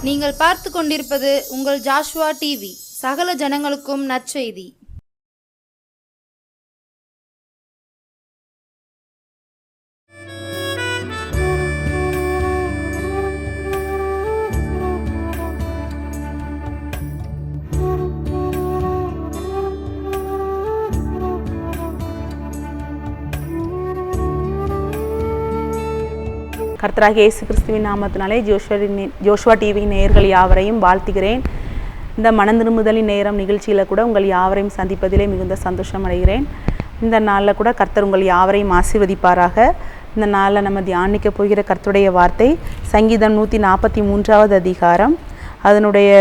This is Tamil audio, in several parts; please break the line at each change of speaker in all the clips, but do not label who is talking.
நீங்கள் பார்த்து கொண்டிருப்பது உங்கள் ஜாஷ்வா டிவி. சகல ஜனங்களுக்கும் நற்செய்தி.
கர்த்தராகிய இயேசு கிறிஸ்துவின் நாமத்தினாலே ஜோஷ்வா டிவி நேயர்கள் யாவரையும் வாழ்த்துகிறேன். இந்த மனந்திரும்புதலின் நேரம் நிகழ்ச்சியில் கூட உங்கள் யாவரையும் சந்திப்பதிலே மிகுந்த சந்தோஷம் அடைகிறேன். இந்த நாளில் கூட கர்த்தர் உங்கள் யாவரையும் ஆசீர்வதிப்பாராக. இந்த நாளில் நம்ம தியானிக்க போகிற கர்த்தருடைய வார்த்தை சங்கீதம் 143வது அதிகாரம், அதனுடைய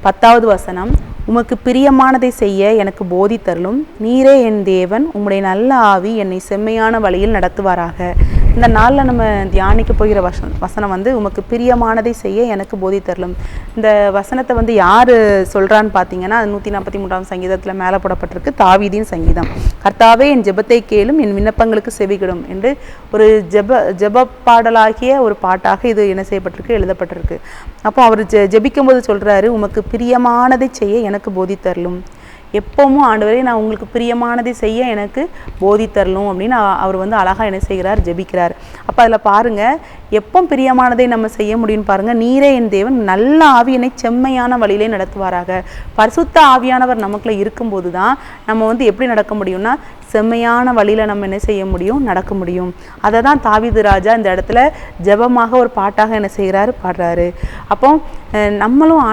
10வது வசனம். உமக்கு பிரியமானதை செய்ய எனக்கு போதித்தருளும், நீரே என் தேவன், உம்முடைய நல்ல ஆவி என்னை செம்மையான வழியில் நடத்துவாராக. இந்த நாளில் நம்ம தியானிக்க போகிற வசனம் உமக்கு பிரியமானதை செய்ய எனக்கு போதித்தருளும். இந்த வசனத்தை யார் சொல்கிறான்னு பார்த்தீங்கன்னா, அது 143ஆம் சங்கீதத்தில் மேலே போடப்பட்டிருக்கு. தாவீதின் சங்கீதம். கர்த்தாவே என் ஜெபத்தை கேளும், என் விண்ணப்பங்களுக்கு செவிகிடும் என்று ஒரு ஜெப பாடலாகிய ஒரு பாட்டாக இது என்ன செய்யப்பட்டிருக்கு, எழுதப்பட்டிருக்கு. அப்போ அவர் ஜெபிக்கும் போது சொல்கிறாரு, உமக்கு பிரியமானதை செய்ய எனக்கு போதித்தருளும். எப்பவும் ஆண்டவரே நான் உங்களுக்கு பிரியமானதை செய்ய எனக்கு போதித்தரலும் அப்படின்னு அவர் அழகாக என்ன செய்கிறார், ஜெபிக்கிறார். அப்போ அதில் பாருங்கள், எப்போ பிரியமானதை நம்ம செய்ய முடியும்னு பாருங்கள். நீரே என் தேவன், நல்ல ஆவியனை செம்மையான வழியிலே நடத்துவாராக. பரிசுத்த ஆவியானவர் நமக்குள்ள இருக்கும்போது தான் நம்ம எப்படி நடக்க முடியும்னா, செம்மையான வழியில் நம்ம என்ன செய்ய முடியும், நடக்க முடியும். அதை தான் தாவீது ராஜா இந்த இடத்துல ஜெபமாக ஒரு பாட்டாக என்ன செய்கிறாரு, பாடுறாரு. அப்போ நம்மளும்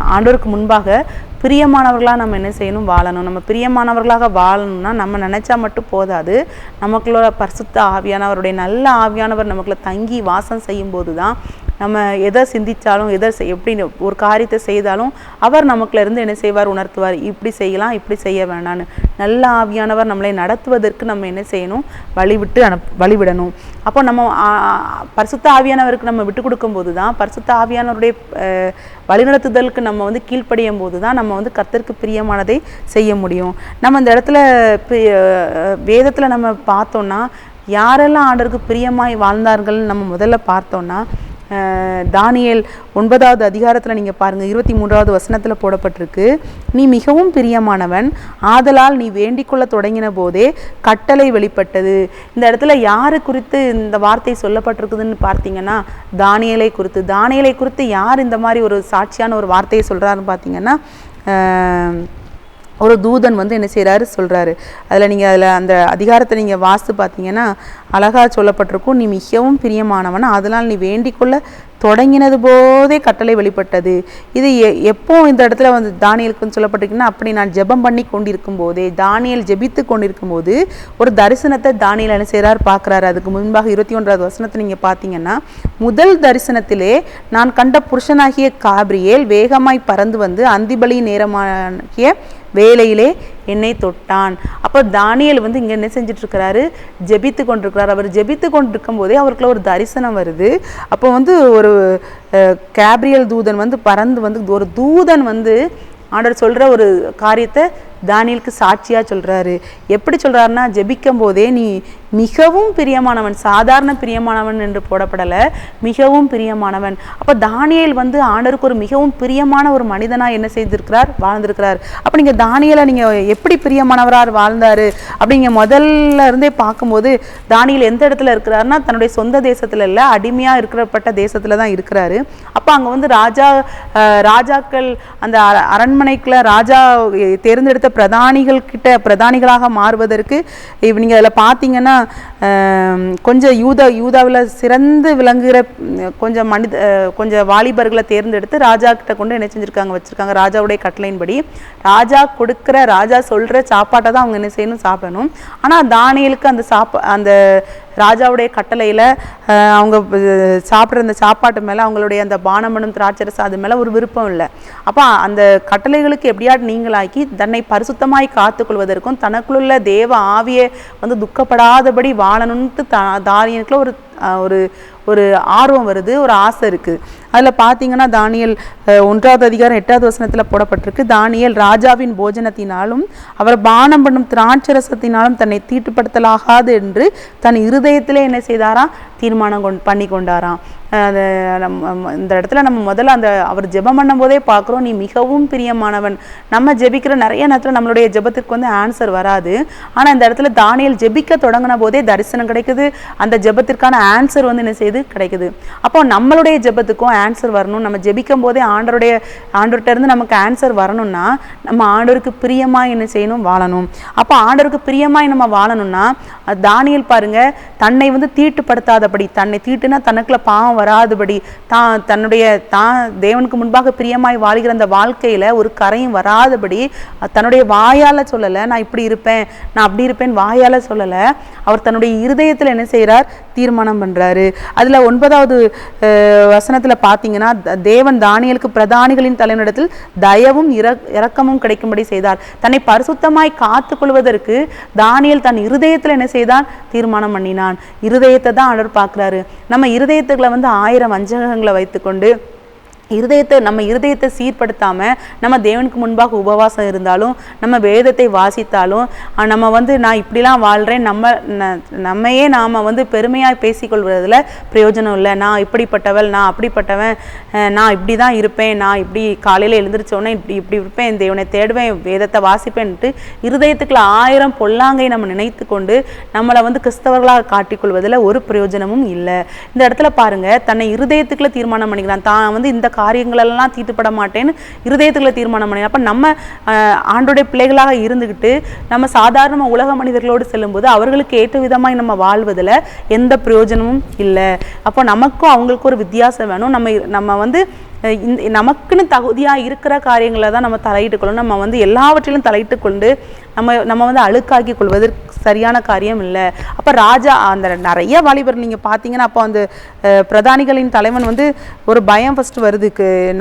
ஆண்டவருக்கு முன்பாக பிரியமானவர்களாக நம்ம என்ன செய்யணும், வாழணும். நம்ம பிரியமானவர்களாக வாழணும்னா நம்ம நினச்சா மட்டும் போதாது. நமக்குள்ள பரிசுத்த ஆவியானவருடைய நல்ல ஆவியானவர் நமக்குள்ள தங்கி வாசம் செய்யும்போது தான் நம்ம எதை சிந்தித்தாலும் எப்படி ஒரு காரியத்தை செய்தாலும் அவர் நமக்குள்ள இருந்து என்ன செய்வார், உணர்த்துவார். இப்படி செய்யலாம், இப்படி செய்ய வேணான்னு. நல்ல ஆவியானவர் நம்மளை நடத்துவதற்கு நம்ம என்ன செய்யணும், வழிவிடணும். அப்போ நம்ம பரிசுத்த ஆவியானவருக்கு நம்ம விட்டு கொடுக்கும்போது தான், பரிசுத்த ஆவியானவருடைய வழிநடத்துதலுக்கு நம்ம கீழ்ப்படியும் போது தான் நம்ம கர்த்தருக்கு பிரியமானதை செய்ய முடியும். நம்ம இந்த இடத்துல வேதத்தில் நம்ம பார்த்தோன்னா யாரெல்லாம் ஆண்டவருக்கு பிரியமாய் வாழ்ந்தார்கள்னு நம்ம முதல்ல பார்த்தோன்னா, தானியேல் 9வது அதிகாரத்தில் நீங்கள் பாருங்கள், 23வது வசனத்தில் போடப்பட்டிருக்கு. நீ மிகவும் பிரியமானவன், ஆதலால் நீ வேண்டிக்கொள்ள தொடங்கின போதே கட்டளை வெளிப்பட்டது. இந்த இடத்துல யாரு குறித்து இந்த வார்த்தை சொல்லப்பட்டிருக்குதுன்னு பார்த்தீங்கன்னா, தானியேலை குறித்து யார் இந்த மாதிரி ஒரு சாட்சியான ஒரு வார்த்தையை சொல்கிறாருன்னு பார்த்தீங்கன்னா, ஒரு தூதன் என்ன செய்கிறாரு, சொல்கிறாரு. அதில் அந்த அதிகாரத்தை நீங்கள் வாசித்து பார்த்தீங்கன்னா அழகாக சொல்லப்பட்டிருக்கும். நீ மிகவும் பிரியமானவன், அதனால் நீ வேண்டிக்கொள்ள தொடங்கினது போதே கட்டளை வெளிப்பட்டது. இது எப்போ இந்த இடத்துல தானியேலுக்குன்னு சொல்லப்பட்டிருக்குன்னா, அப்படி நான் ஜெபம் பண்ணி கொண்டிருக்கும் போதே, தானியேல் ஜெபித்து கொண்டிருக்கும் போது ஒரு தரிசனத்தை தானியேல் என்ன செய்கிறார், பார்க்குறாரு. அதுக்கு முன்பாக 21வது வசனத்தை நீங்கள் பார்த்தீங்கன்னா, முதல் தரிசனத்திலே நான் கண்ட புருஷனாகிய காபிரியேல் வேகமாய் பறந்து அந்திபலி நேரமாகிய வேலையிலே என்னை தொட்டான். அப்போ தானியேல் இங்கே என்ன செஞ்சிட்ருக்கிறாரு, ஜெபித்து கொண்டிருக்கிறார். அவர் ஜெபித்து கொண்டிருக்கும் போதே அவருக்குள்ள ஒரு தரிசனம் வருது. அப்போ ஒரு கேப்ரியல் தூதன் பறந்து ஒரு தூதன் ஆண்டவர் சொல்கிற ஒரு காரியத்தை தானியேலுக்கு சாட்சியாக சொல்கிறாரு. எப்படி சொல்கிறாருன்னா, ஜெபிக்கும் போதே நீ மிகவும் பிரியமானவன், சாதாரண பிரியமானவன் என்று போடப்படலை, மிகவும் பிரியமானவன். அப்போ தானியேல் ஆண்டவருக்கு ஒரு மிகவும் பிரியமான ஒரு மனிதனாக என்ன செய்திருக்கிறார், வாழ்ந்திருக்கிறார். அப்போ நீங்கள் தானியேலை நீங்கள் எப்படி பிரியமானவராக வாழ்ந்தார் அப்படிங்க முதல்ல இருந்தே பார்க்கும்போது, தானியேல் எந்த இடத்துல இருக்கிறாருன்னா, தன்னுடைய சொந்த தேசத்தில் இல்லை, அடிமையாக இருக்கிறப்பட்ட தேசத்தில் தான் இருக்கிறாரு. அப்போ அங்கே ராஜாக்கள் அந்த அரண்மனைக்குள்ள ராஜா தேர்ந்தெடுத்த பிரதானிகளாக மாறுவதற்கு நீங்கள் அதில் பார்த்தீங்கன்னா, கொஞ்சம் யூதாவில் சிறந்து விளங்குகிற கொஞ்சம் வாலிபர்களை தேர்ந்தெடுத்து ராஜா கிட்ட கொண்டு என்ன வச்சுருக்காங்க. ராஜாவுடைய கட்டளையின்படி ராஜா சொல்கிற சாப்பாட்டை தான் அவங்க என்ன செய்யணும், சாப்பிடணும். ஆனால் தானியேலுக்கு அந்த ராஜாவுடைய கட்டளையில் அவங்க சாப்பிட்ற அந்த சாப்பாட்டு மேலே, அவங்களுடைய அந்த பானமனும் திராட்சரசம் அது மேலே ஒரு விருப்பம் இல்லை. அப்போ அந்த கட்டளைகளுக்கு எப்படியாவது நீங்களாக்கி தன்னை பரிசுத்தமாய் காத்துக்கொள்வதற்கும் தனக்குள்ள தேவ ஆவியை துக்கப்படாதபடி வாழணும்ட்டு தானியேலுக்குள்ள ஒரு ஒரு ஆர்வம் வருது, ஒரு ஆசை இருக்குது. அதில் பார்த்தீங்கன்னா, தானியேல் 1வது அதிகாரம் 8வது வசனத்தில் போடப்பட்டிருக்கு. தானியேல் ராஜாவின் போஜனத்தினாலும் அவர் பானம் பண்ணும் திராட்சரசத்தினாலும் தன்னை தீட்டுப்படுத்தலாகாது என்று தன் இருதயத்திலே என்ன செய்தாராம், தீர்மானம் பண்ணி கொண்டாராம். இந்த இடத்துல நம்ம முதல்ல அவர் ஜெபம் பண்ணும் போதே பார்க்குறோம், நீ மிகவும் பிரியமானவன். நம்ம ஜெபிக்கிற நிறைய நேரத்தில் நம்மளுடைய ஜெபத்துக்கு ஆன்சர் வராது. ஆனால் இந்த இடத்துல தானியேல் ஜெபிக்க தொடங்கின போதே தரிசனம் கிடைக்குது, அந்த ஜெபத்திற்கான ஆன்சர் என்ன செய்யுது, கிடைக்குது. அப்போ நம்மளுடைய ஜெபத்துக்கும் ஆன்சர் வரணும். நம்ம ஜெபிக்கும் போதே ஆண்டவர்கிட்ட இருந்து நமக்கு ஆன்சர் வரணும்னா நம்ம ஆண்டவருக்கு பிரியமாய் என்ன செய்யணும், வாழணும். அப்போ ஆண்டவருக்கு பிரியமாய் நம்ம வாழணும்னா தானியேல் பாருங்க, தன்னை தீட்டுப்படுத்தாதபடி, தன்னை தீட்டுனா தனக்குள்ள பாவம் வராதபடி, தேவனுக்கு முன்பாக பிரியமாய் வாழ்கிற அந்த வாழ்க்கையில ஒரு கரையும் வராதபடி தன்னுடைய வாயால சொல்லலை, நான் இப்படி இருப்பேன் நான் அப்படி இருப்பேன் வாயால சொல்லலை. அவர் தன்னுடைய இருதயத்தில் என்ன செய்கிறார், தீர்மானம் பண்றாரு. அதுல 9வது வசனத்துல பார்த்தீங்கன்னா, தேவன் தானியேலுக்கு பிரதானிகளின் தலைவனிடத்தில் தயவும் இரக்கமும் கிடைக்கும்படி செய்தார். தன்னை பரிசுத்தமாய் காத்துக் கொள்வதற்கு தானியேல் தன் இருதயத்தில் என்ன செய்தான், தீர்மானம் பண்ணினான். இருதயத்தை தான் ஆண்டவர் பார்க்குறாரு. நம்ம இருதயத்துக்களை 1000 வஞ்சகங்களை வைத்துக்கொண்டு நம்ம இருதயத்தை சீர்படுத்தாம நம்ம தேவனுக்கு முன்பாக உபவாசம் இருந்தாலும், நம்ம வேதத்தை வாசித்தாலும், நம்ம நான் இப்படிலாம் வாழ்றேன் நம்மையே நாம பெருமையாக பேசிக்கொள்வதில் பிரயோஜனம் இல்லை. நான் இப்படிப்பட்டவள், நான் அப்படிப்பட்டவன், நான் இப்படி தான் இருப்பேன், நான் இப்படி காலையில் எழுந்திரிச்சோன்னே இப்படி இருப்பேன், தேவனை தேடுவேன், வேதத்தை வாசிப்பேன்ட்டு இருதயத்துக்குள்ள 1000 பொல்லாங்கை நம்ம நினைத்து கொண்டு நம்மளை கிறிஸ்தவர்களாக காட்டிக்கொள்வதில் ஒரு பிரயோஜனமும் இல்லை. இந்த இடத்துல பாருங்க, தன்னை இருதயத்துக்குள்ள தீர்மானம் பண்ணிக்கிறான். தான் இந்த காரியங்களெல்லாம் தீட்டுப்பட மாட்டேன்னு இருதயத்துக்குள்ள தீர்மானம் பண்ணி. அப்போ நம்ம ஆண்டோடைய பிள்ளைகளாக இருந்துக்கிட்டு நம்ம சாதாரண உலக மனிதர்களோடு செல்லும்போது அவர்களுக்கு ஏற்ற விதமாய் நம்ம வாழ்வதில் எந்த பிரயோஜனமும் இல்லை. அப்போ நமக்கும் அவங்களுக்கும் ஒரு வித்தியாசம் வேணும். நம்ம நமக்குன்னு தகுதியாக இருக்கிற காரியங்களை தான் நம்ம தலையிட்டு கொள்ளணும். நம்ம எல்லாவற்றிலும் தலையிட்டு கொண்டு நம்ம அழுக்காக்கி கொள்வது சரியான காரியம் இல்லை. அப்போ ராஜா அந்த நிறைய வாலிபர் நீங்கள் பார்த்தீங்கன்னா, அப்போ அந்த பிரதானிகளின் தலைவன் ஒரு பயம் ஃபஸ்ட்டு வருது,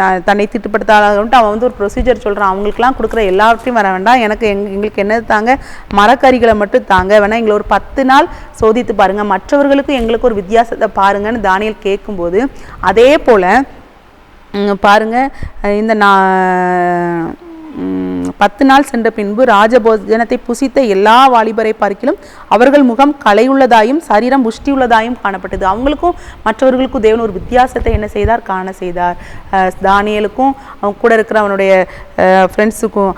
நான் தன்னை திட்டுப்படுத்தாகன்ட்டு அவன் ஒரு ப்ரொசீஜர் சொல்கிறான். அவங்களுக்குலாம் கொடுக்குற எல்லாவற்றையும் வர வேண்டாம், எங்களுக்கு என்னது தாங்க, மரக்கறிகளை மட்டும் தாங்க, வேணா எங்களை ஒரு 10 நாள் சோதித்து பாருங்கள், மற்றவர்களுக்கும் எங்களுக்கு ஒரு வித்தியாசத்தை பாருங்கன்னு தானியேல் கேட்கும்போது, அதே போல் பாருங்க, இந்த 10 நாள் சென்ற பின்பு ராஜபோஜனத்தை புசித்த எல்லா வாலிபரை பார்க்கிலும் அவர்கள் முகம் கலையுள்ளதாயும் சரீரம் புஷ்டியுள்ளதாயும் காணப்பட்டது. அவங்களுக்கும் மற்றவர்களுக்கும் தேவன் ஒரு வித்தியாசத்தை என்ன செய்தார், காண செய்தார். தானியேலுக்கும் அவன் கூட இருக்கிற அவனுடைய ஃப்ரெண்ட்ஸுக்கும்,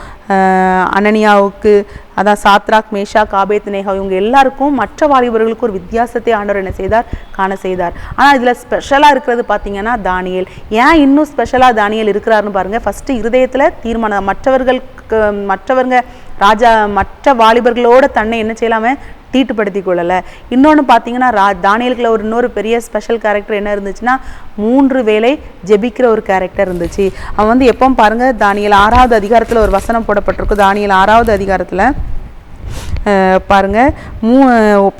அனனியாவுக்கு, அதான் சாத்ராக், மேஷாக், ஆபேத்நேகோ, இவங்க எல்லாருக்கும் மற்ற வாலிபர்களுக்கு ஒரு வித்தியாசத்தை ஆண்டவர் என்ன செய்தார், காண செய்தார். ஆனால் இதில் ஸ்பெஷலாக இருக்கிறது பார்த்தீங்கன்னா தானியேல். ஏன் இன்னும் ஸ்பெஷலாக தானியேல் இருக்கிறாருன்னு பாருங்கள். ஃபஸ்ட்டு இருதயத்தில் தீர்மானம், மற்றவங்க ராஜா மற்ற வாலிபர்களோட தன்னை என்ன செய்யலாமே, தீட்டுப்படுத்தி கொள்ளலை. இன்னொன்று பார்த்தீங்கன்னா, தானியேலுக்குள்ள இன்னொரு பெரிய ஸ்பெஷல் கேரக்டர் என்ன இருந்துச்சுன்னா, 3 வேளை ஜெபிக்கிற ஒரு கேரக்டர் இருந்துச்சு. அவன் எப்பவும் பாருங்கள், தானியேல் 6வது அதிகாரத்தில் ஒரு வசனம் போடப்பட்டிருக்கு. தானியேல் 6வது அதிகாரத்தில் பாருங்க,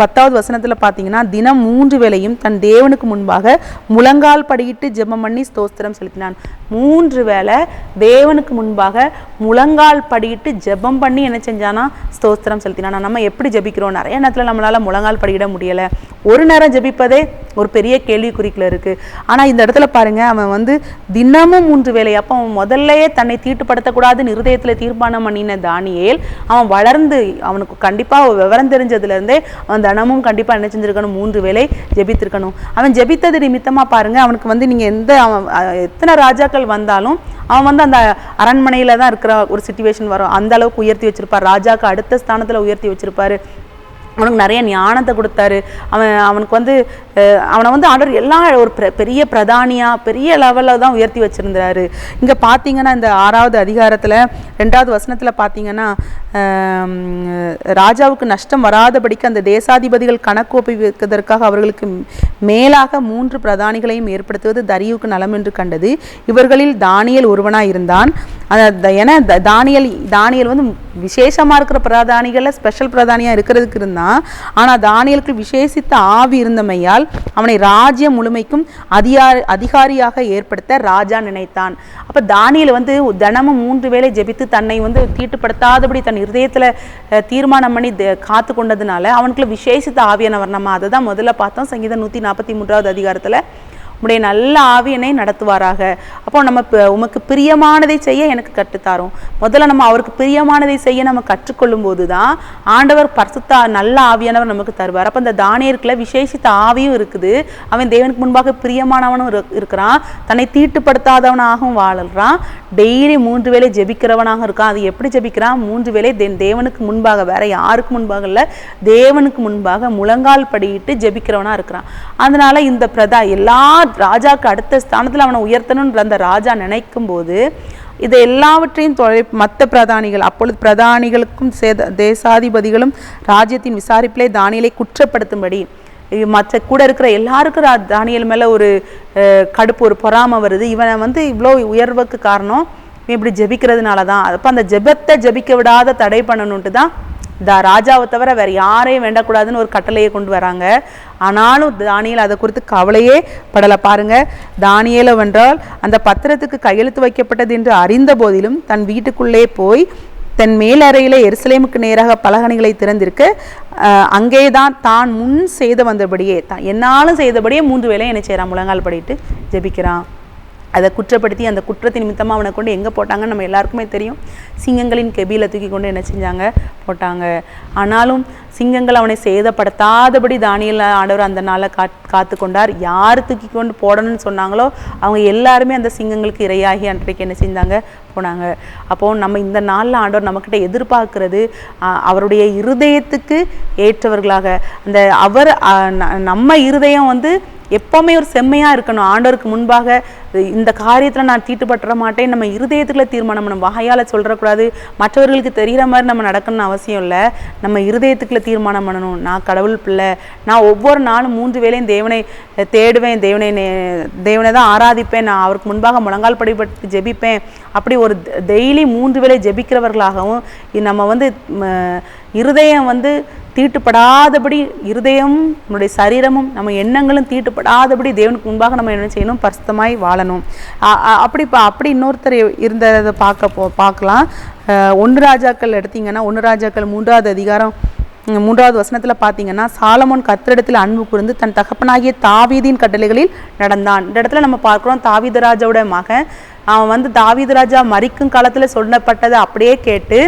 10வது வசனத்தில் பார்த்தீங்கன்னா, தினம் 3 வேளையும் தன் தேவனுக்கு முன்பாக முழங்கால் படியிட்டு ஜெபம் பண்ணி ஸ்தோத்திரம் செலுத்தினான். 3 வேளை தேவனுக்கு முன்பாக முழங்கால் படியிட்டு ஜெபம் பண்ணி என்ன செஞ்சானா, ஸ்தோத்திரம் செலுத்தினான். நம்ம எப்படி ஜெபிக்கிறோம், நிறைய நேரத்தில் நம்மளால் முழங்கால் படியிட முடியலை. ஒரு நேரம் ஜெபிப்பதே ஒரு பெரிய கேள்விக்குறிக்குள்ள இருக்குது. ஆனால் இந்த இடத்துல பாருங்க, அவன் தினமும் 3 வேளை, அப்போ அவன் முதல்லையே தன்னை தீட்டுப்படுத்தக்கூடாதுன்னு இருதயத்தில் தீர்மானம் பண்ணின தானியேல், அவன் வளர்ந்து அவனுக்கு கண்டிப்பாக விவரம் தெரிஞ்சதுலேருந்தே அவன் தினமும் கண்டிப்பாக என்ன செஞ்சுருக்கணும், 3 வேளை ஜெபித்திருக்கணும். அவன் ஜெபித்தது நிமித்தமாக பாருங்கள், அவனுக்கு நீங்கள் எத்தனை ராஜாக்கள் வந்தாலும் அவன் அந்த அரண்மனையில் தான் இருக்கிற ஒரு சிச்சுவேஷன் வரும். அந்த அளவுக்கு உயர்த்தி வச்சிருப்பார், ராஜாவுக்கு அடுத்த ஸ்தானத்தில் உயர்த்தி வச்சிருப்பாரு. அவனுக்கு நிறைய ஞானத்தை கொடுத்தாரு. அவனுக்கு அவனை ஆண்டவர் எல்லாம் ஒரு பெரிய பிரதானியாக பெரிய லெவலில் தான் உயர்த்தி வச்சுருந்தாரு. இங்கே பார்த்தீங்கன்னா, இந்த 6வது அதிகாரத்தில் 2வது வசனத்தில் பார்த்தீங்கன்னா, ராஜாவுக்கு நஷ்டம் வராதபடிக்கு அந்த தேசாதிபதிகள் கணக்கு ஒப்புவிப்பதற்காக அவர்களுக்கு மேலாக 3 பிரதானிகளையும் ஏற்படுத்துவது தரியுவுக்கு நலம் என்று கண்டது. இவர்களில் தானியேல் ஒருவனாக இருந்தான். ஏன்னா தானியேல் விசேஷமாக இருக்கிற பிரதானிகளில் ஸ்பெஷல் பிரதானியாக இருக்கிறதுக்கு இருந்தான். ஆனால் தானியேலுக்கு விசேஷித்த ஆவி இருந்தமையால் அவனை ராஜ்யம் முழுமைக்கும் அதிகாரியாக ஏற்படுத்த ராஜா நினைத்தான். அப்போ தானியேல் தினமும் 3 வேளை ஜெபித்து தன்னை தீட்டுப்படுத்தாதபடி தன் இருதயத்தில் தீர்மானம் பண்ணி காத்து கொண்டதுனால அவனுக்குள்ள விசேஷித்த ஆவியானவர். நம்ம அதை தான் முதல்ல பார்த்தோம். சங்கீதம் 143வது அதிகாரத்தில் உம்முடைய நல்ல ஆவி என்னை நடத்துவாராக. அப்போ நம்ம உமக்கு பிரியமானதை செய்ய எனக்கு கற்றுத்தாரோம். முதல்ல நம்ம அவருக்கு பிரியமானதை செய்ய நம்ம கற்றுக்கொள்ளும் போது தான் ஆண்டவர் பரிசுத்த நல்ல ஆவியானவர் நமக்கு தருவார். அப்போ இந்த தானியேலுக்குள்ள விசேஷித்த ஆவியும் இருக்குது, அவன் தேவனுக்கு முன்பாக பிரியமானவனும் இருக்கிறான், தன்னை தீட்டுப்படுத்தாதவனாகவும் வாழறான், டெய்லி 3 வேளை ஜெபிக்கிறவனாக இருக்கான். அது எப்படி ஜெபிக்கிறான்? 3 வேளை தேவனுக்கு முன்பாக, வேற யாருக்கு முன்பாக இல்லை, தேவனுக்கு முன்பாக முழங்கால் படியிட்டு ஜெபிக்கிறவனா இருக்கிறான். அதனால இந்த எல்லா ராஜாக்கு அடுத்த ஸ்தானத்தில் அவனை உயர்த்தணுன்ற அந்த ராஜா நினைக்கும் போது இதை எல்லாவற்றையும் மற்ற பிரதானிகள், அப்பொழுது பிரதானிகளுக்கும் தேசாதிபதிகளும் ராஜ்யத்தின் விசாரிப்பிலே தானியேலை குற்றப்படுத்தும்படி மற்ற கூட இருக்கிற எல்லாருக்கும் தானியேல் மேலே ஒரு கடுப்பு, ஒரு பொறாமை வருது. இவனை இவ்வளோ உயர்வுக்கு காரணம் இப்படி ஜெபிக்கிறதுனால தான். அப்போ அந்த ஜெபத்தை ஜெபிக்க விடாத தடை பண்ணணுன்ட்டு தான் ராஜாவை தவிர வேறு யாரையும் வேண்டக்கூடாதுன்னு ஒரு கட்டளையை கொண்டு வராங்க. ஆனாலும் தானியேல் அதை குறித்து கவலையே படலை. பாருங்க, தானியேல் வென்றால் அந்த பத்திரத்துக்கு கையெழுத்து வைக்கப்பட்டது என்று அறிந்த போதிலும் தன் வீட்டுக்குள்ளே போய் தன் மேலறையிலே எருசலேமுக்கு நேராக பலகணிகளை திறந்திருக்க அங்கேதான் தான் முன் செய்து வந்தபடியே என்னாலும் செய்தபடியே 3 வேளை என்ன செய்கிறான்? முழங்கால் படிட்டு ஜெபிக்கிறான். அதை குற்றப்படுத்தி அந்த குற்றத்தின் நிமித்தமாக அவனை கொண்டு எங்கே போட்டாங்கன்னு நம்ம எல்லாருக்குமே தெரியும். சிங்கங்களின் கெபியில் தூக்கி கொண்டு என்ன செஞ்சாங்க? போட்டாங்க. ஆனாலும் சிங்கங்கள் அவனை சேதப்படுத்தாதபடி தானியேல் ஆண்டவர் அந்த நாளை காத்து கொண்டார். யார் தூக்கி கொண்டு போடணும்னு சொன்னாங்களோ அவங்க எல்லாருமே அந்த சிங்கங்களுக்கு இரையாகி அன்றைக்கு என்ன செஞ்சாங்க? போனாங்க. அப்போது நம்ம இந்த நாளில் ஆண்டவர் நம்மக்கிட்ட எதிர்பார்க்கிறது அவருடைய இருதயத்துக்கு ஏற்றவர்களாக, அந்த அவர் நம்ம இருதயம் எப்போவுமே ஒரு செம்மையாக இருக்கணும். ஆண்டவருக்கு முன்பாக இந்த காரியத்தில் நான் தீட்டுப்பட்டுற மாட்டேன் நம்ம இருதயத்துக்குள்ள தீர்மானம் பண்ணணும். வாயால் சொல்கிறக்கூடாது, மற்றவர்களுக்கு தெரிகிற மாதிரி நம்ம நடக்கணும்னு அவசியம் இல்லை. நம்ம இருதயத்துக்குள்ள தீர்மானம் பண்ணணும். நான் கடவுள் பிள்ளை, நான் ஒவ்வொரு நாளும் 3 வேளையும் தேவனை தேடுவேன், தேவனை தான் ஆராதிப்பேன், நான் அவருக்கு முன்பாக முழங்கால் படிப்பட்டு ஜெபிப்பேன். அப்படி ஒரு டெய்லி 3 வேளை ஜெபிக்கிறவர்களாகவும் நம்ம இருதயம் தீட்டுப்படாதபடி, இருதயம் நம்முடைய சரீரமும் நம்ம எண்ணங்களும் தீட்டுப்படாதபடி தேவனுக்கு முன்பாக நம்ம என்ன செய்யணும்? பரிசுத்தமாய் வாழணும். அப்படி இன்னொருத்தர் இருந்ததை பார்க்கலாம். 1 ராஜாக்கள் எடுத்தீங்கன்னா 1 ராஜாக்கள் 3வது அதிகாரம் 3வது வசனத்தில் பார்த்தீங்கன்னா, சாலமோன் கர்த்தரிடத்தில் அன்பு கூர்ந்து தன் தகப்பனாகிய தாவீதின் கட்டளைகளில் நடந்தான். இந்த இடத்துல நம்ம பார்க்குறோம், தாவீது ராஜாவோட மகன் அவன் தாவீது ராஜா மரிக்கும் காலத்தில் சொல்லப்பட்டதை அப்படியே கேட்டு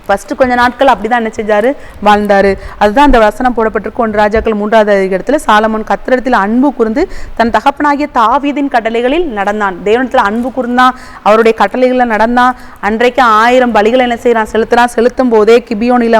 ஃபஸ்ட்டு கொஞ்ச நாட்கள் அப்படி தான் என்ன செஞ்சார்? வாழ்ந்தார். அதுதான் அந்த வசனம் போடப்பட்டிருக்கு 1 ராஜாக்கள் 3வது அதிகாரத்தில். சாலமோன் கர்த்தரிடத்தில் அன்பு கூர்ந்து தன் தகப்பனாகிய தாவீதின் கட்டளைகளில் நடந்தான். தேவனிடத்தில் அன்பு கூர்ந்தான், அவருடைய கட்டளைகளில் நடந்தான். அன்றைக்கு 1000 பலிகளை என்ன செய்கிறான்? செலுத்தும் போதே கிபியோனில்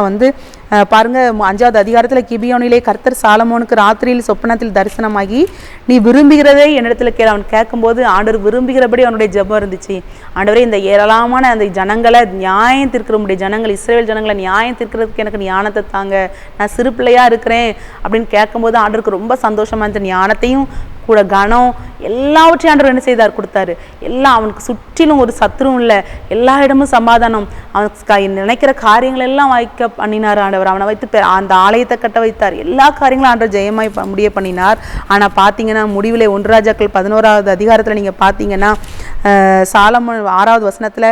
பாருங்க 5வது அதிகாரத்தில் கிபியோனிலே கர்த்தர் சாலமோனுக்கு ராத்திரியில் சொப்பனத்தில் தரிசனமாகி நீ விரும்புகிறதை என்னிடத்துல அவன் கேட்கும்போது ஆண்டவர் விரும்புகிறபடி அவனுடைய ஜெபம் இருந்துச்சு. ஆண்டவரே, இந்த ஏராளமான அந்த ஜனங்களை நியாயம் தீர்க்கிற முடிய ஜனங்கள், இஸ்ரவேல் ஜனங்களை நியாயம் தீர்க்கிறதுக்கு எனக்கு ஞானத்தை தாங்க, நான் சிறு பிள்ளையா இருக்கிறேன் அப்படின்னு கேட்கும்போது ஆண்டவருக்கு ரொம்ப சந்தோஷமா இருந்த ஞானத்தையும் கூட கனம் எல்லாவற்றையும் ஆண்டவர் என்ன செய்தார்? கொடுத்தாரு. எல்லாம் அவனுக்கு சுற்றிலும் ஒரு சத்துரும் இல்லை, எல்லா இடமும் சமாதானம், அவனுக்கு நினைக்கிற காரியங்கள் எல்லாம் வாய்க்க பண்ணினார் ஆண்டவர். அவனை வைத்து அந்த ஆலயத்தை கட்ட வைத்தார். எல்லா காரியங்களும் ஆண்டவர் ஜெயமாய் முடிய பண்ணினார். ஆனால் பார்த்தீங்கன்னா முடிவில் 1 ராஜாக்கள் 11வது அதிகாரத்தில் நீங்கள் பார்த்தீங்கன்னா சாலமோன் 6வது வசனத்தில்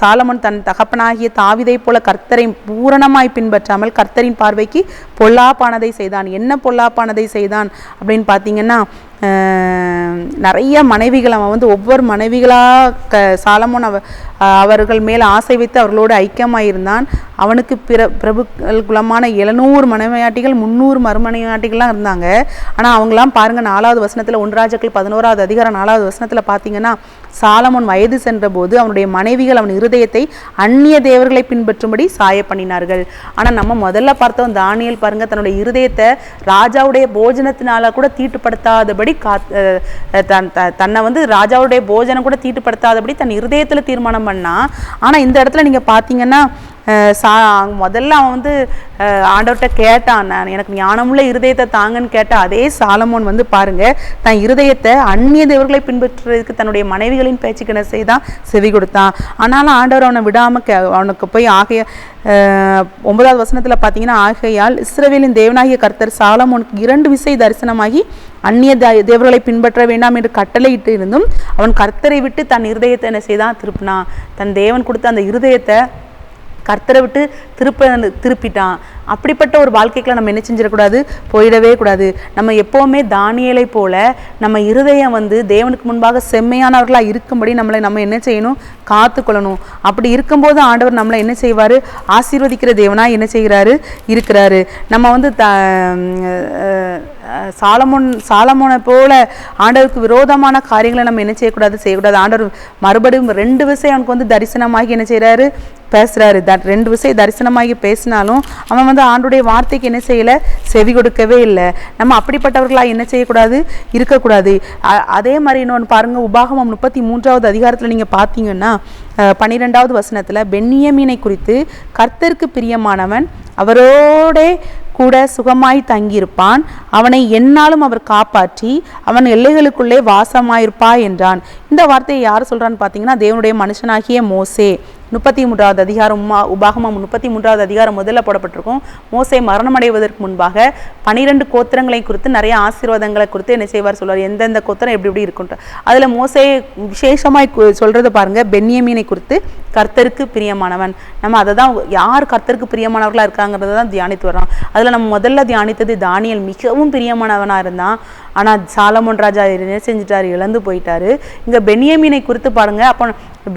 சாலமோன் தன் தகப்பனாகிய தாவீதை போல கர்த்தரை பூரணமாய் பின்பற்றாமல் கர்த்தரின் பார்வைக்கு பொல்லாப்பானதை செய்தான். என்ன பொல்லாப்பானதை செய்தான் அப்படின்னு பார்த்தீங்கன்னா, நிறைய மனைவிகள் அவன் ஒவ்வொரு மனைவிகளாக சாலமோன் அவர்கள் மேல் ஆசை வைத்து அவர்களோடு ஐக்கியமாயிருந்தான். அவனுக்கு பிரபுக்கள் குலமான 700 மனைவியாட்டிகள் 300 மறுமனையாட்டிகள்லாம் இருந்தாங்க. ஆனால் அவங்களாம் பாருங்கள் 4வது வசனத்தில் 1 ராஜாக்கள் 11வது அதிகாரம் 4வது வசனத்தில் பார்த்தீங்கன்னா, சாலமோன் வயது சென்ற போது அவனுடைய மனைவிகள் அவன் இருதயத்தை அந்நிய தேவர்களை பின்பற்றும்படி சாய பண்ணினார்கள். ஆனால் நம்ம முதல்ல பார்த்தோம் தானியேல் பாருங்க, தன்னுடைய இருதயத்தை ராஜாவுடைய போஜனத்தினால கூட தீட்டுப்படுத்தாதபடி தன்னை ராஜாவுடைய போஜனம் கூட தீட்டுப்படுத்தாதபடி தன் இருதயத்தில் தீர்மானம் பண்ணா. ஆனால் இந்த இடத்துல நீங்கள் பார்த்தீங்கன்னா முதல்ல அவன் ஆண்டவர்கிட்ட கேட்டான், எனக்கு ஞானமுள்ள இருதயத்தை தாங்கன்னு கேட்டால் அதே சாலமோன் பாருங்க தன் இருதயத்தை அந்நிய தேவர்களை பின்பற்றுறதுக்கு தன்னுடைய மனைவிகளின் பேச்சுக்கு என்ன செய்தான்? செவி கொடுத்தான். ஆனாலும் ஆண்டவர் அவனை விடாமல் அவனுக்கு போய் ஆகைய 9வது வசனத்தில் பார்த்தீங்கன்னா, ஆகையால் இஸ்ரவேலின் தேவனாகிய கர்த்தர் சாலமோனுக்கு 2 விசை தரிசனமாகி அந்நிய தேவர்களை பின்பற்ற வேண்டாம் என்று கட்டளையிட்டு இருந்தும் அவன் கர்த்தரை விட்டு தன் இருதயத்தை என்ன செய்தான்? திருப்பினான். தன் தேவன் கொடுத்த அந்த இருதயத்தை கர்த்தரை விட்டு திருப்பிட்டான். அப்படிப்பட்ட ஒரு வாழ்க்கைக்குள்ள நம்ம என்ன செஞ்சிடக்கூடாது, போயிடவே கூடாது. நம்ம எப்போவுமே தானியேலை போல நம்ம இருதயம் தேவனுக்கு முன்பாக செம்மையானவர்களாக இருக்கும்படி நம்ம என்ன செய்யணும், காத்துக்கொள்ளணும். அப்படி இருக்கும்போது ஆண்டவர் நம்மளை என்ன செய்வார், ஆசீர்வதிக்கிற தேவனாக என்ன செய்கிறாரு, இருக்கிறாரு. நம்ம சாலமோனை போல ஆண்டவருக்கு விரோதமான காரியங்களை நம்ம என்ன செய்யக்கூடாது. ஆண்டவர் மறுபடியும் 2 விஷயம் அவனுக்கு தரிசனமாகி என்ன செய்கிறாரு, பேசுகிறாரு. 2 விஷயம் தரிசனமாகி பேசினாலும் அவன் ஆண்டுடைய வார்த்தைக்கு என்ன செய்யலை, செவி கொடுக்கவே இல்லை. நம்ம அப்படிப்பட்டவர்களாக என்ன செய்யக்கூடாது, இருக்கக்கூடாது. அதே மாதிரி இன்னொன்று பாருங்கள், உபாகமம் 33வது அதிகாரத்தில் நீங்கள் பார்த்தீங்கன்னா 12வது வசனத்தில் பென்யமீனை குறித்து கர்த்தருக்கு பிரியமானவன் அவரோடே கூட சுகமாய் தங்கியிருப்பான், அவனை எந்நாளும் அவர் காப்பாற்றி அவன் எல்லைகளுக்குள்ளே வாசமாயிருப்பா என்றான். இந்த வார்த்தையை யார் சொல்கிறான்னு பார்த்தீங்கன்னா தேவனுடைய மனுஷனாகிய மோசே. 33வது அதிகாரம், உபாகமம் 33வது அதிகாரம் முதல்ல போடப்பட்டிருக்கும். மோசே மரணமடைவதற்கு முன்பாக 12 கோத்திரங்களை குறித்து நிறைய ஆசீர்வாதங்களை குறித்து என்ன செய்வார் சொல்வார், எந்தெந்த கோத்திரம் எப்படி இருக்குன்ட்டு. அதில் மோசே விசேஷமாய் சொல்கிறத பாருங்கள், பென்யமீனை குறித்து கர்த்தருக்கு பிரியமானவன். நம்ம அதை தான் யார் கர்த்தருக்கு பிரியமானவர்களாக இருக்காங்கிறத தான் தியானித்து வர்றோம். அதில் நம்ம முதல்ல தியானித்தது தானியேல் மிகவும் பிரியமானவனாக இருந்தான். ஆனால் சாலமோன் ராஜா என்ன செஞ்சிட்டாரு, இழந்து போயிட்டாரு. இங்கே பென்யமீனை குறித்து பாருங்கள். அப்போ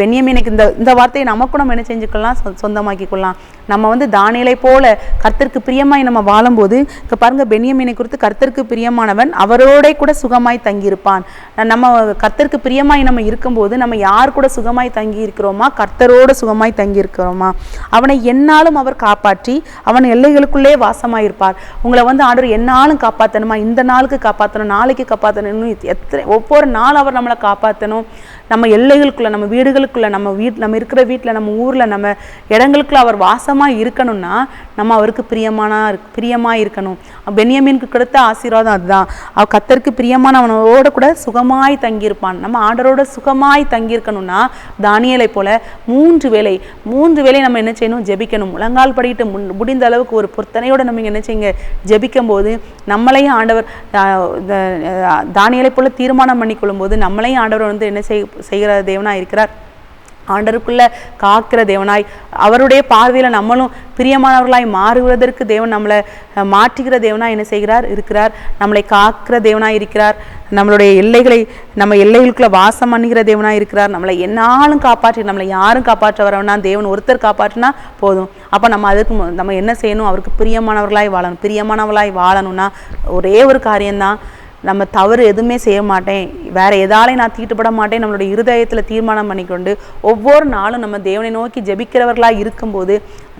பென்யமீனுக்கு இந்த வார்த்தையை நமக்கும் நம்ம என்ன செஞ்சுக்கலாம், சொந்தமாக்கிக்கொள்ளலாம். நம்ம தானியேலை போல கர்த்தருக்கு பிரியமாய் நம்ம வாழும்போது இப்போ பாருங்கள், பென்யமீனை குறித்து கர்த்தருக்கு பிரியமானவன் அவரோட கூட சுகமாய் தங்கியிருப்பான். நம்ம கர்த்தருக்கு பிரியமாய் நம்ம இருக்கும்போது நம்ம யார் கூட சுகமாய் தங்கி இருக்கிறோமா, கர்த்தரோட சுகமாய் தங்கி இருக்கிறோமா. அவனை எந்நாளும் அவர் காப்பாற்றி அவன் எல்லைகளுக்குள்ளே வாசமாயிருப்பார். உங்களை ஆண்டவர் எந்நாளும் காப்பாற்றணுமா, இந்த நாளுக்கு காப்பாற்றணும், நாளைக்கு காப்பாற்றணும், ஒவ்வொரு நாள் அவர் நம்மளை காப்பாற்றணும். நம்ம எல்லைகளுக்குள்ள, நம்ம வீடுகளுக்குள்ள, நம்ம இருக்கிற வீட்டில், நம்ம ஊரில், நம்ம இடங்களுக்குள்ள அவர் வாசமாக இருக்கணும்னா நம்ம அவருக்கு பிரியமாக இருக்கணும். பென்யமீனுக்கு கிடைத்த ஆசீர்வாதம் அதுதான். அவர் கர்த்தருக்கு பிரியமானவனோட கூட சுகமாய் தங்கியிருப்பான். நம்ம ஆண்டவரோட சுகமாய் தங்கியிருக்கணும்னா தானியேலை போல 3 வேளை நம்ம என்ன செய்யணும், ஜெபிக்கணும். முழங்கால் படிக்கிட்டு முடிந்த அளவுக்கு ஒரு பொருத்தனையோட நம்ம என்ன செய்யுங்க, ஜெபிக்கும் போது நம்மளையும் ஆண்டவர் தானியேலை போல தீர்மானம் பண்ணி கொள்ளும்போது நம்மளையும் ஆண்டவர் என்ன செய்கிற தேவனாய் இருக்கிறார், ஆண்டருக்குள்ள காக்கிற தேவனாய், அவருடைய பார்வையில் நம்மளும் பிரியமானவர்களாய் மாறுவதற்கு தேவன் நம்மளை மாற்றுகிற தேவனாய் என்ன செய்கிறார், இருக்கிறார். நம்மளை காக்கிற தேவனாய் இருக்கிறார். நம்மளுடைய நம்ம எல்லைகளுக்குள்ள வாசம் பண்ணுகிற தேவனாய் இருக்கிறார். நம்மளை என்னாலும் காப்பாற்றி, நம்மளை யாரும் காப்பாற்ற வரவனா தேவன் ஒருத்தர் காப்பாற்றினா போதும். அப்போ நம்ம என்ன செய்யணும், அவருக்கு பிரியமானவர்களாய் வாழணும்னா ஒரே ஒரு காரியம்தான், நம்ம தவறு எதுவுமே செய்ய மாட்டேன், வேற எதாலையும் நான் தீட்டுப்பட மாட்டேன், நம்மளுடைய இருதயத்தில் தீர்மானம் பண்ணிக்கொண்டு ஒவ்வொரு நாளும் நம்ம தேவனை நோக்கி ஜெபிக்கிறவர்களாக இருக்கும்போது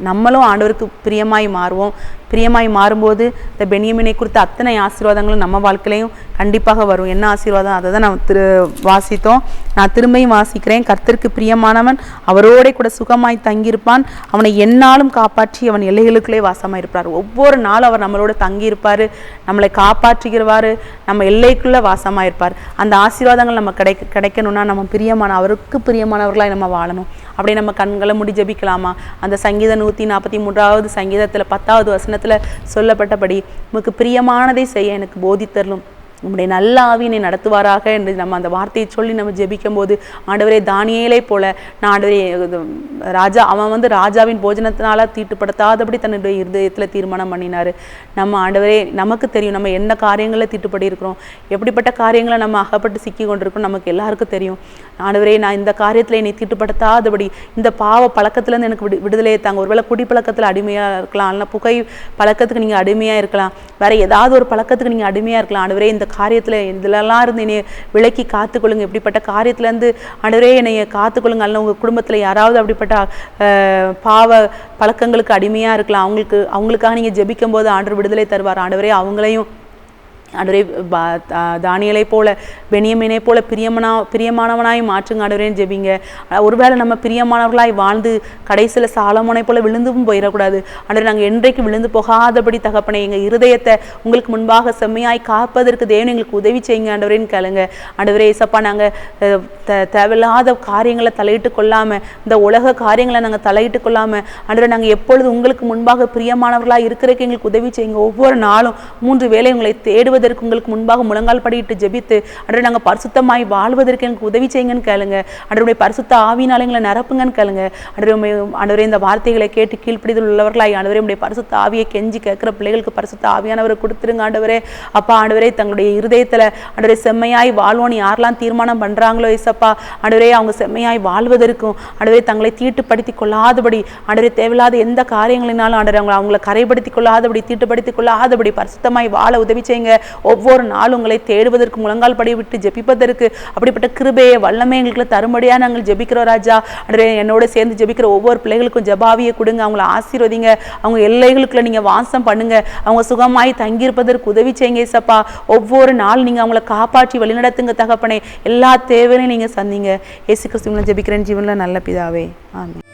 நம்மளும் ஆண்டவருக்கு பிரியமாய் மாறுவோம். பிரியமாய் மாறும்போது இந்த பென்யமீனை குறித்த அத்தனை ஆசீர்வாதங்களும் நம்ம வாழ்க்கையிலையும் கண்டிப்பாக வரும். என்ன ஆசீர்வாதம், அதை தான் நம்ம வாசித்தோம். நான் திரும்பியும் வாசிக்கிறேன். கர்த்தருக்கு பிரியமானவன் அவரோட கூட சுகமாய் தங்கியிருப்பான், அவனை எந்நாளும் காப்பாற்றி அவன் எல்லைகளுக்குள்ளே வாசமாக இருப்பார். ஒவ்வொரு நாளும் அவர் நம்மளோட தங்கியிருப்பார், நம்மளை காப்பாற்றுகிறவாறு, நம்ம எல்லைக்குள்ளே வாசமாக இருப்பார். அந்த ஆசீர்வாதங்கள் நம்ம கிடைக்கணும்னா நம்ம அவருக்கு பிரியமானவர்களாய் நம்ம வாழணும். அப்படியே நம்ம கண்களை மூடி ஜெபிக்கலாமா? அந்த சங்கீதம் 143வது சங்கீதத்தில் 10வது வசனத்தில் சொல்லப்பட்டபடி உமக்கு பிரியமானதை செய்ய எனக்கு போதித்தரலும், உம்முடைய நல்ல ஆவியினை நடத்துவாராக என்று நம்ம அந்த வார்த்தையை சொல்லி நம்ம ஜெபிக்கும் போது ஆண்டவரே தானியேலை போல நான் ஆண்டவரே அவன் ராஜாவின் போஜனத்தினால தீட்டுப்படுத்தாதபடி தன்னுடைய இருதயத்தில் தீர்மானம் பண்ணினார். நம்ம ஆண்டவரே நமக்கு தெரியும் நம்ம என்ன காரியங்களில் தீட்டுப்படி இருக்கிறோம், எப்படிப்பட்ட காரியங்களை நம்ம அகப்பட்டு சிக்கி கொண்டிருக்கோம், நமக்கு எல்லாருக்கும் தெரியும். ஆண்டவரே நான் இந்த காரியத்தில் என்னை தீட்டுப்படுத்தாதபடி இந்த பாவ பழக்கத்துலேருந்து எனக்கு விடுதலையை தாங்க. ஒருவேளை குடி பழக்கத்தில் அடிமையாக இருக்கலாம், இல்லை புகை பழக்கத்துக்கு நீங்கள் அடிமையாக இருக்கலாம், வேற ஏதாவது ஒரு பழக்கத்துக்கு நீங்கள் அடிமையாக இருக்கலாம். ஆண்டவரே இந்த காரியத்தில் இதிலெல்லாம் இருந்து என்னை விலக்கி காத்துக்கொள்ளுங்க, இப்படிப்பட்ட காரியத்திலேருந்து ஆண்டவரே என்னை காத்துக்கொள்ளுங்க. அல்ல உங்கள் குடும்பத்தில் யாராவது அப்படிப்பட்ட பாவ பழக்கங்களுக்கு அடிமையாக இருக்கலாம், அவங்களுக்காக நீங்கள் ஜெபிக்கும் போது ஆண்டவர் விடுதலை தருவார். ஆண்டவரே அவங்களையும் ஆண்டவரே தானியேலை போல பென்யமீனை போல பிரியமானவனாய் மாற்றுங்க ஆண்டவரேன்னு ஜெபிங்க. ஒருவேளை நம்ம பிரியமானவர்களாய் வாழ்ந்து கடைசியில் சாலமோனை போல விழுந்தும் போயிடக்கூடாது. ஆண்டவரே நாங்கள் என்றைக்கு விழுந்து போகாதபடி தகப்பனே எங்கள் இருதயத்தை உங்களுக்கு முன்பாக செம்மையாய் காப்பதற்கு தேவன் எங்களுக்கு உதவி செய்யுங்க ஆண்டவரேன்னு கேளுங்க. ஆண்டவரே ஏசப்பா நாங்கள் தேவையில்லாத காரியங்களை தலையிட்டு கொள்ளாமல், இந்த உலக காரியங்களை நாங்கள் தலையிட்டு கொள்ளாமல் ஆண்டவரே நாங்கள் எப்பொழுது உங்களுக்கு முன்பாக பிரியமானவர்களாக இருக்கிறதுக்கு எங்களுக்கு உதவி செய்யுங்க. ஒவ்வொரு நாளும் 3 வேளை உங்களை தேடுவது வருவதற்கு உங்களுக்கு முன்பாக முழங்கால் படியிட்டு ஜெபித்து ஆண்டவரே நாங்கள் பரிசுத்தமாய் வாழ்வதற்கு எனக்கு உதவி செய்யுங்கன்னு கேளுங்க. ஆண்டவருடைய பரிசுத்த ஆவியினால எங்களை நிரப்புங்கன்னு கேளுங்க. ஆண்டவரே இந்த வார்த்தைகளை கேட்டு கீழ்ப்படிதல் உள்ளவர்களாய் ஆண்டவரே உடைய பரிசுத்த ஆவியை கெஞ்சி கேட்கிற பிள்ளைகளுக்கு பரிசுத்த ஆவியானவரை கொடுத்துருங்க ஆண்டவரே. அப்பா ஆண்டவரே தங்களுடைய இருதயத்துல ஆண்டவரே செம்மையாய் வாழ்வோன்னு யாரெல்லாம் தீர்மானம் பண்றாங்களோ ஏசப்பா ஆண்டவரே அவங்க செம்மையாய் வாழ்வதற்கும் ஆண்டவரே தங்களை தீட்டுப்படுத்தி கொள்ளாதபடி ஆண்டவரே தேவையில்லாத எந்த காரியங்களினாலும் ஆண்டவரே அவங்களை கரைப்படுத்திக் கொள்ளாதபடி தீட்டுப்படுத்திக் கொள்ளாதபடி பரிசுத்தமாய் வாழ உதவி செய்யுங்க. ஒவ்வொரு நாளும் உங்களை தேடுவதற்கு முழங்கால் படி விட்டு ஜெபிப்பதற்கு அப்படிப்பட்ட கிருபையை வல்லமை எங்களுக்கு தரும்படியா நாங்கள் ஜெபிக்கிறோம் ராஜா. ஆண்டவரே என்னோட சேர்ந்து ஜெபிக்கிற ஒவ்வொரு பிள்ளைகளுக்கும் ஜெபாவியை கொடுங்க. அவங்களை ஆசீர்வதிங்க. அவங்க எல்லைகளுக்குள்ள நீங்க வாசம் பண்ணுங்க. அவங்க சுகமாய் தங்கியிருப்பதற்கு உதவி செய்யுங்க ஏசப்பா. ஒவ்வொரு நாள் நீங்க அவங்களை காப்பாற்றி வழிநடத்துங்க தகப்பனே. எல்லா தேவையும் நீங்க சந்திங்க. இயேசு கிறிஸ்துவின் ஜெபிக்கிறேன் ஜீவன்ல நல்ல பிதாவே, ஆமென்.